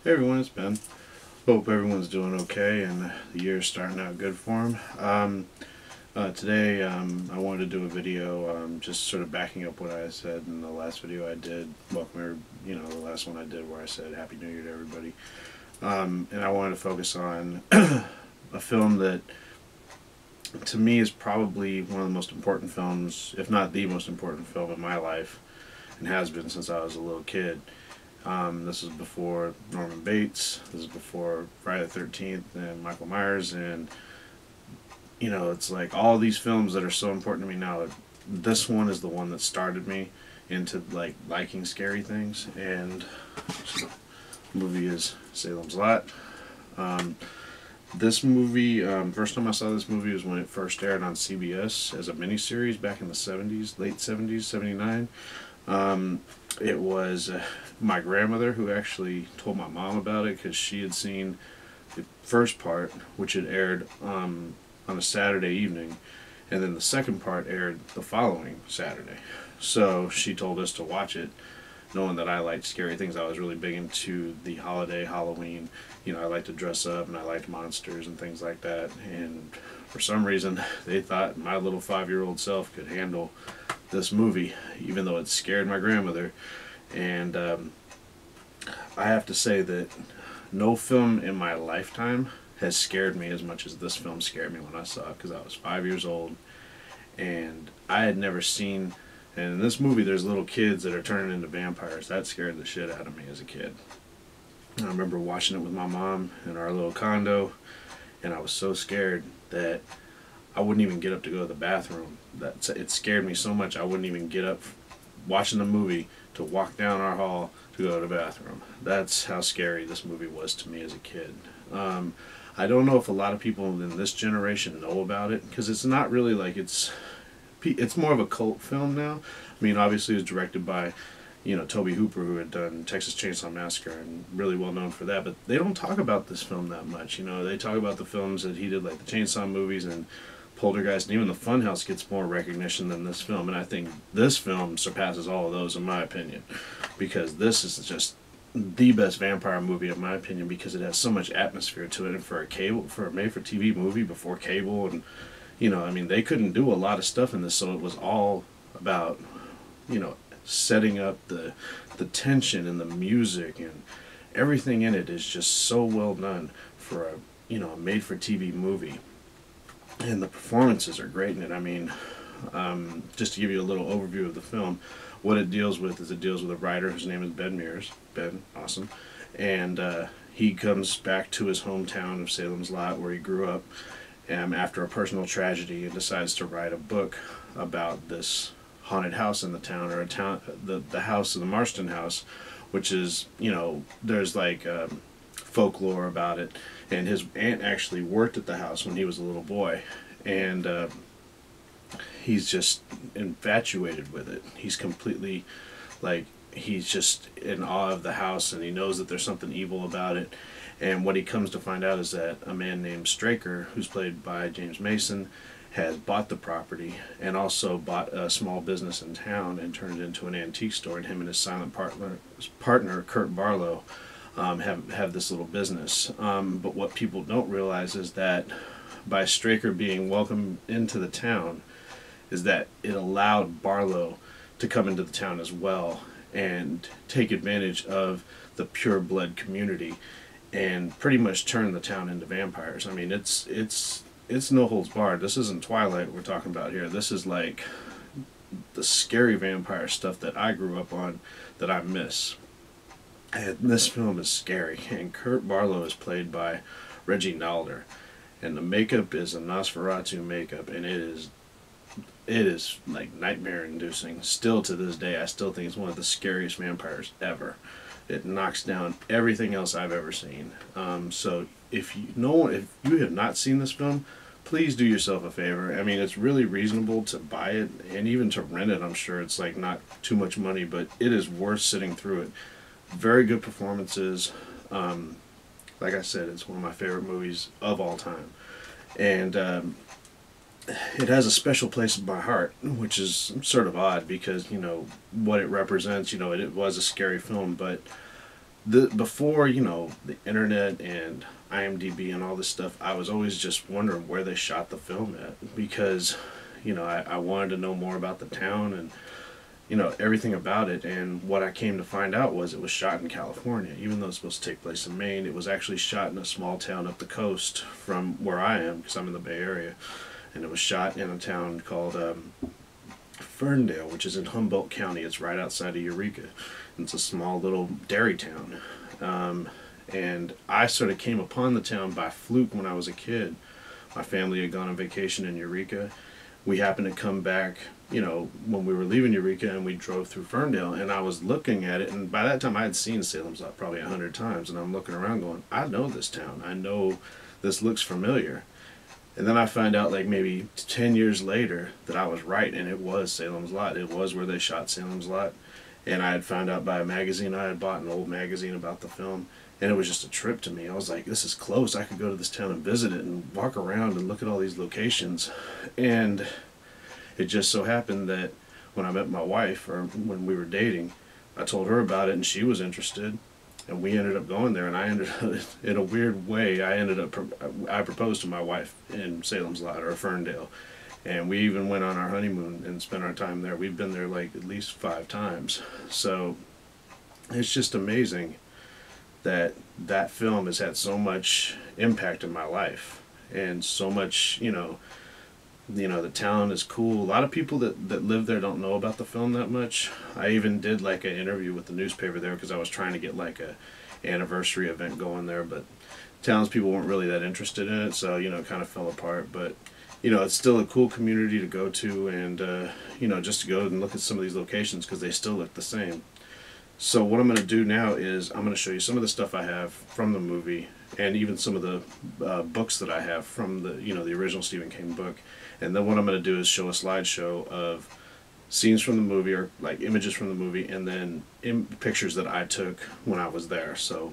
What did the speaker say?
Hey everyone, it's Ben. Hope everyone's doing okay and the year's starting out good for them. Today I wanted to do a video just sort of backing up what I said in the last video I did. The last one I did where I said Happy New Year to everybody. And I wanted to focus on a film that to me is probably one of the most important films, if not the most important film in my life, and has been since I was a little kid. This is before Norman Bates, this is before Friday the 13th and Michael Myers, and it's like all these films that are so important to me now. This one is the one that started me into liking scary things, and the movie is Salem's Lot. This movie, first time I saw this movie was when it first aired on CBS as a miniseries back in the 70s, late 70s, 79. It was my grandmother who actually told my mom about it because she had seen the first part, which had aired on a Saturday evening, and then the second part aired the following Saturday. So she told us to watch it, knowing that I liked scary things. I was really big into the holiday, Halloween. I liked to dress up and I liked monsters and things like that. And for some reason, they thought my little 5-year-old self could handle this movie, even though it scared my grandmother. And I have to say that no film in my lifetime has scared me as much as this film scared me when I saw it, because I was 5 years old and I had never seen. And in this movie, there's little kids that are turning into vampires. That scared the shit out of me as a kid. And I remember watching it with my mom in our little condo, and I was so scared that I wouldn't even get up to go to the bathroom. It scared me so much I wouldn't even get up watching the movie to walk down our hall to go to the bathroom. That's how scary this movie was to me as a kid. I don't know if a lot of people in this generation know about it, because it's not really like it's more of a cult film now. I mean, obviously it was directed by Tobe Hooper, who had done Texas Chainsaw Massacre and really well known for that, but they don't talk about this film that much. They talk about the films that he did, like the Chainsaw movies and Poltergeist, and even the Funhouse gets more recognition than this film, and I think this film surpasses all of those in my opinion, because this is just the best vampire movie in my opinion, because it has so much atmosphere to it. And for a made-for-TV movie before cable, and I mean, they couldn't do a lot of stuff in this, so it was all about setting up the tension and the music, and everything in it is just so well done for a made-for-TV movie. And the performances are great in it. I mean, just to give you a little overview of the film, what it deals with is it deals with a writer whose name is Ben Mears. Ben, awesome. And he comes back to his hometown of Salem's Lot, where he grew up, after a personal tragedy, and decides to write a book about this haunted house in the town, or the house of the Marston house, which is, there's like folklore about it. And his aunt actually worked at the house when he was a little boy, and he's just infatuated with it. He's completely, he's just in awe of the house, and he knows that there's something evil about it. And what he comes to find out is that a man named Straker, who's played by James Mason, has bought the property and also bought a small business in town and turned it into an antique store, and him and his silent partner Kurt Barlow have this little business. But what people don't realize is that by Straker being welcomed into the town, is that it allowed Barlow to come into the town as well and take advantage of the pure blood community and pretty much turn the town into vampires. I mean, it's no holds barred. This isn't Twilight we're talking about here. This is like the scary vampire stuff that I grew up on, that I miss. And this film is scary, and Kurt Barlow is played by Reggie Nalder, and the makeup is a Nosferatu makeup, and it is like nightmare inducing. Still to this day, I still think it's one of the scariest vampires ever. It knocks down everything else I've ever seen. So if you have not seen this film, please do yourself a favor. I mean, it's really reasonable to buy it, and even to rent it. I'm sure it's like not too much money, but it is worth sitting through it. Very good performances. Like I said, it's one of my favorite movies of all time, and it has a special place in my heart, which is sort of odd because what it represents. It was a scary film, but before, the internet and IMDb and all this stuff, I was always just wondering where they shot the film at, because I wanted to know more about the town and everything about it. And what I came to find out was it was shot in California. Even though it's supposed to take place in Maine, it was actually shot in a small town up the coast from where I am, because I'm in the Bay Area. And it was shot in a town called Ferndale, which is in Humboldt County. It's right outside of Eureka. It's a small little dairy town. And I sort of came upon the town by fluke when I was a kid. My family had gone on vacation in Eureka. We happened to come back, when we were leaving Eureka, and we drove through Ferndale, and I was looking at it, and by that time I had seen Salem's Lot probably 100 times, and I'm looking around going, I know this town. I know this looks familiar. And then I find out, like, maybe 10 years later that I was right, and it was Salem's Lot. It was where they shot Salem's Lot. And I had found out by a magazine. I had bought an old magazine about the film, and it was just a trip to me. I was like, this is close. I could go to this town and visit it and walk around and look at all these locations. And it just so happened that when I met my wife, or when we were dating, I told her about it, and she was interested. And we ended up going there, and I ended up, in a weird way, I proposed to my wife in Salem's Lot, or Ferndale. And we even went on our honeymoon and spent our time there. We've been there like at least 5 times. So it's just amazing that that film has had so much impact in my life, and so much, the town is cool. A lot of people that live there don't know about the film that much. I even did like an interview with the newspaper there, because I was trying to get like a anniversary event going there, but townspeople weren't really that interested in it, so it kind of fell apart. But it's still a cool community to go to, and just to go and look at some of these locations, because they still look the same. So what I'm going to do now is I'm going to show you some of the stuff I have from the movie, and even some of the books that I have from the original Stephen King book. And then what I'm going to do is show a slideshow of scenes from the movie, or like images from the movie, and then pictures that I took when I was there. So